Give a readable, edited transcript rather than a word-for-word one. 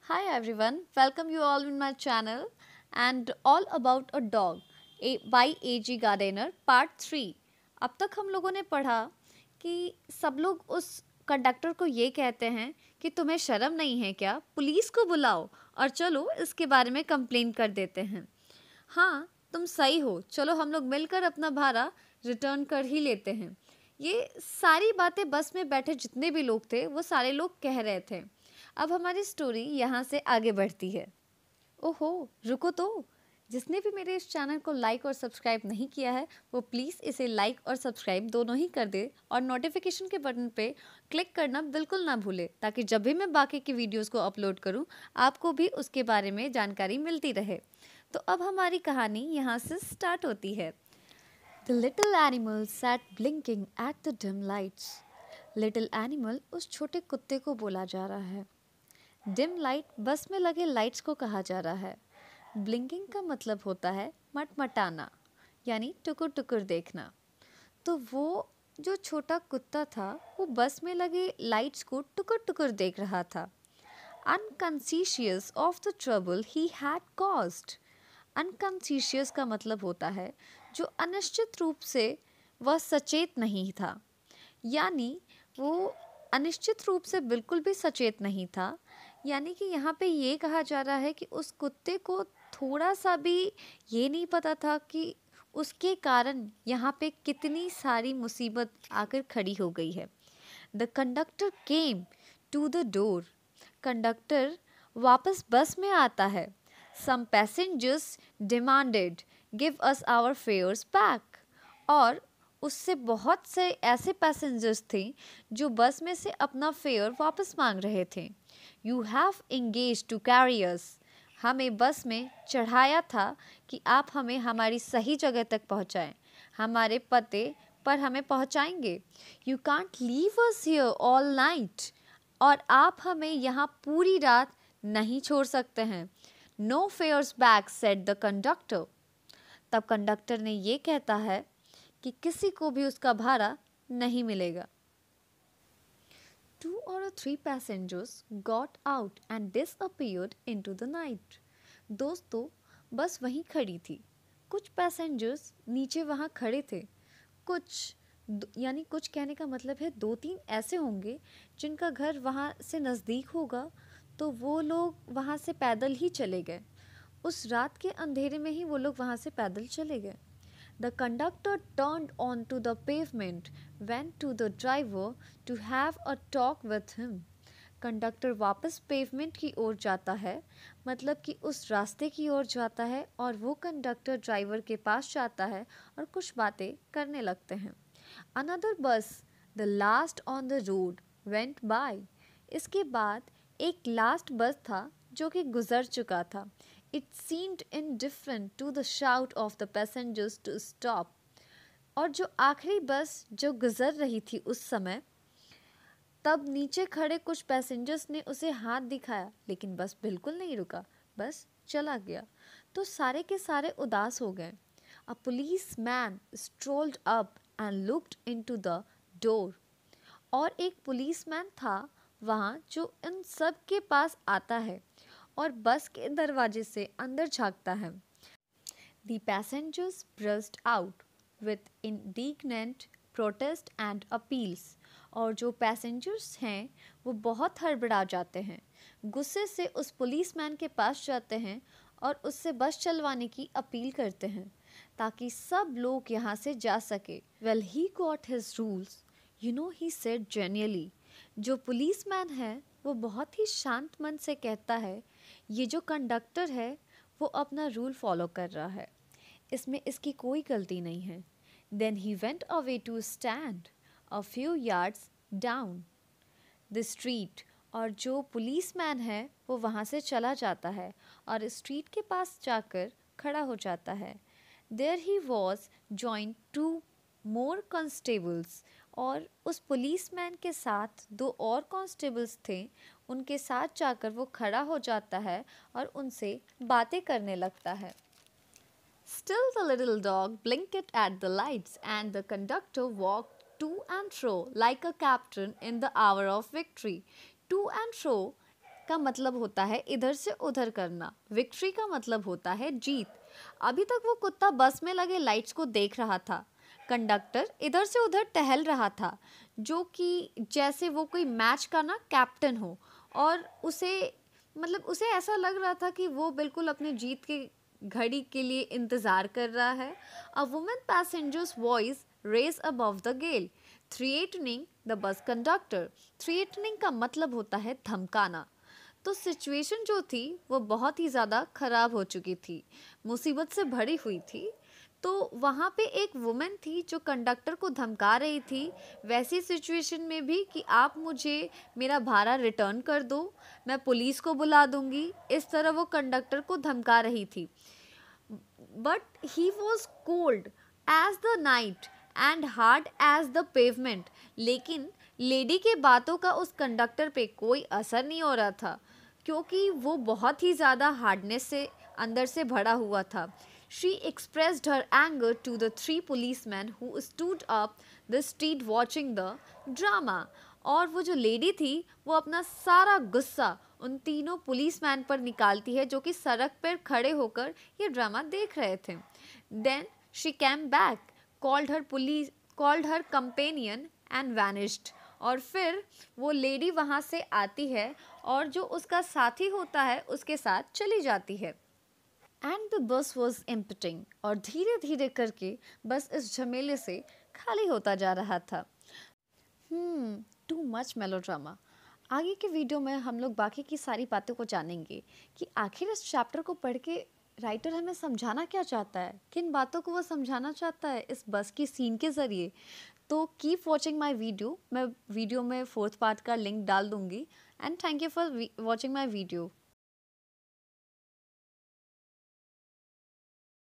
Hi everyone, welcome you all in my channel and all about a dog by A.G. Gardner part 3। अब तक हम लोगों ने पढ़ा कि सब लोग उस कंडक्टर को ये कहते हैं कि तुम्हें शर्म नहीं है क्या, पुलिस को बुलाओ और चलो इसके बारे में कंप्लेन कर देते हैं। हाँ, तुम सही हो, चलो हम लोग मिलकर अपना भाड़ा रिटर्न कर ही लेते हैं। ये सारी बातें बस में बैठे जितने भी लोग थे वो सारे लोग कह रहे थे। अब हमारी स्टोरी यहाँ से आगे बढ़ती है। ओहो, रुको तो, जिसने भी मेरे इस चैनल को लाइक और सब्सक्राइब नहीं किया है वो प्लीज़ इसे लाइक और सब्सक्राइब दोनों ही कर दे और नोटिफिकेशन के बटन पे क्लिक करना बिल्कुल ना भूले, ताकि जब भी मैं बाकी की वीडियोस को अपलोड करूं आपको भी उसके बारे में जानकारी मिलती रहे। तो अब हमारी कहानी यहाँ से स्टार्ट होती है। The little animal sat blinking at the dim lights. Little animal उस छोटे कुत्ते को बोला जा रहा है। डिम लाइट बस में लगे लाइट्स को कहा जा रहा है। ब्लिंकिंग का मतलब होता है मटमटाना, यानी टुकुर टुकुर देखना। तो वो जो छोटा कुत्ता था वो बस में लगे लाइट्स को टुकुर टुकुर देख रहा था, unconscious of the trouble he had caused. Unconscious का मतलब होता है जो अनिश्चित रूप से वह सचेत नहीं था, यानी वो अनिश्चित रूप से बिल्कुल भी सचेत नहीं था। यानी कि यहाँ पे ये कहा जा रहा है कि उस कुत्ते को थोड़ा सा भी ये नहीं पता था कि उसके कारण यहाँ पे कितनी सारी मुसीबत आकर खड़ी हो गई है। The conductor came to the door. Conductor वापस बस में आता है। Some passengers demanded give us our fares back. और उससे बहुत से ऐसे पैसेंजर्स थे जो बस में से अपना फेयर वापस मांग रहे थे। You have engage to carry us. हमें बस में चढ़ाया था कि आप हमें हमारी सही जगह तक पहुंचाएं, हमारे पते पर हमें पहुंचाएंगे। You can't leave us here all night. और आप हमें यहाँ पूरी रात नहीं छोड़ सकते हैं। No fares back said the conductor. तब कंडक्टर ने ये कहता है कि किसी को भी उसका भाड़ा नहीं मिलेगा। 2 or 3 passengers got out and disappeared into the night. दोस्तों, बस वहीं खड़ी थी। कुछ पैसेंजर्स नीचे वहाँ खड़े थे। कुछ यानी कुछ कहने का मतलब है 2-3 ऐसे होंगे जिनका घर वहाँ से नज़दीक होगा, तो वो लोग वहाँ से पैदल ही चले गए। उस रात के अंधेरे में ही वो लोग वहाँ से पैदल चले गए। The conductor turned onto the pavement, went to the driver to have a talk with him. Conductor वापस पेवमेंट की ओर जाता है, मतलब कि उस रास्ते की ओर जाता है, और वो कंडक्टर ड्राइवर के पास जाता है और कुछ बातें करने लगते हैं। Another bus, the last on the road, went by. इसके बाद एक लास्ट बस था जो कि गुजर चुका था। It seemed indifferent to the shout of the passengers to stop. और जो आखिरी बस जो गुजर रही थी उस समय, तब नीचे खड़े कुछ पैसेंजर्स ने उसे हाथ दिखाया, लेकिन बस बिल्कुल नहीं रुका, बस चला गया। तो सारे के सारे उदास हो गए। A policeman strolled up and looked into the door. और एक पुलिसमैन था वहाँ जो इन सब के पास आता है और बस के दरवाजे से अंदर झांकता है। The passengers burst out with indignant protest and appeals. और जो पैसेंजर्स हैं वो बहुत हड़बड़ा जाते हैं, गुस्से से उस पुलिसमैन के पास जाते हैं और उससे बस चलवाने की अपील करते हैं ताकि सब लोग यहाँ से जा सके। Well, he got his rules. You know, he said genially. जो पुलिसमैन है वो बहुत ही शांत मन से कहता है, ये जो कंडक्टर है वो अपना रूल फॉलो कर रहा है, इसमें इसकी कोई गलती नहीं है। Then he went away to stand a few yards down the street. और जो पुलिसमैन है वो वहाँ से चला जाता है और स्ट्रीट के पास जाकर खड़ा हो जाता है। There he was joined to more constables. और उस पुलिसमैन के साथ 2 और कांस्टेबल्स थे, उनके साथ जाकर वो खड़ा हो जाता है और उनसे बातें करने लगता है। Still the little dog blinked at the lights and the conductor walked to and fro like a captain in the hour of victory. To and fro का मतलब होता है इधर से उधर करना, विक्ट्री का मतलब होता है जीत। अभी तक वो कुत्ता बस में लगे लाइट्स को देख रहा था। कंडक्टर इधर से उधर टहल रहा था, जो कि जैसे वो कोई मैच का ना कैप्टन हो, और उसे ऐसा लग रहा था कि वो बिल्कुल अपने जीत के घड़ी के लिए इंतजार कर रहा है। A woman passengers voice raise above the gale threatening the bus conductor. Threatening का मतलब होता है धमकाना। तो सिचुएशन जो थी वो बहुत ही ज़्यादा ख़राब हो चुकी थी, मुसीबत से भरी हुई थी। तो वहाँ पे एक वुमेन थी जो कंडक्टर को धमका रही थी, वैसी सिचुएशन में भी, कि आप मुझे मेरा भाड़ा रिटर्न कर दो, मैं पुलिस को बुला दूंगी। इस तरह वो कंडक्टर को धमका रही थी। But he was cold as the night and hard as the pavement. लेकिन लेडी के बातों का उस कंडक्टर पे कोई असर नहीं हो रहा था, क्योंकि वो बहुत ही ज़्यादा हार्डनेस से अंदर से भरा हुआ था। She expressed her anger to the three policemen who stood up the street watching the drama। और वो जो लेडी थी वो अपना सारा गुस्सा उन तीनों पुलिसमैन पर निकालती है, जो कि सड़क पर खड़े होकर ये ड्रामा देख रहे थे। Then she came back, called her companion and vanished। और फिर वो लेडी वहाँ से आती है और जो उसका साथी होता है उसके साथ चली जाती है। And the bus was emptying. और धीरे धीरे करके बस इस झमेले से खाली होता जा रहा था। Too much melodrama. आगे के वीडियो में हम लोग बाकी की सारी बातों को जानेंगे कि आखिर इस चैप्टर को पढ़ के राइटर हमें समझाना क्या चाहता है, किन बातों को वो समझाना चाहता है इस बस की सीन के ज़रिए। तो कीप वॉचिंग माई वीडियो। मैं वीडियो में 4th पार्ट का लिंक डाल दूँगी। And thank you for watching my video.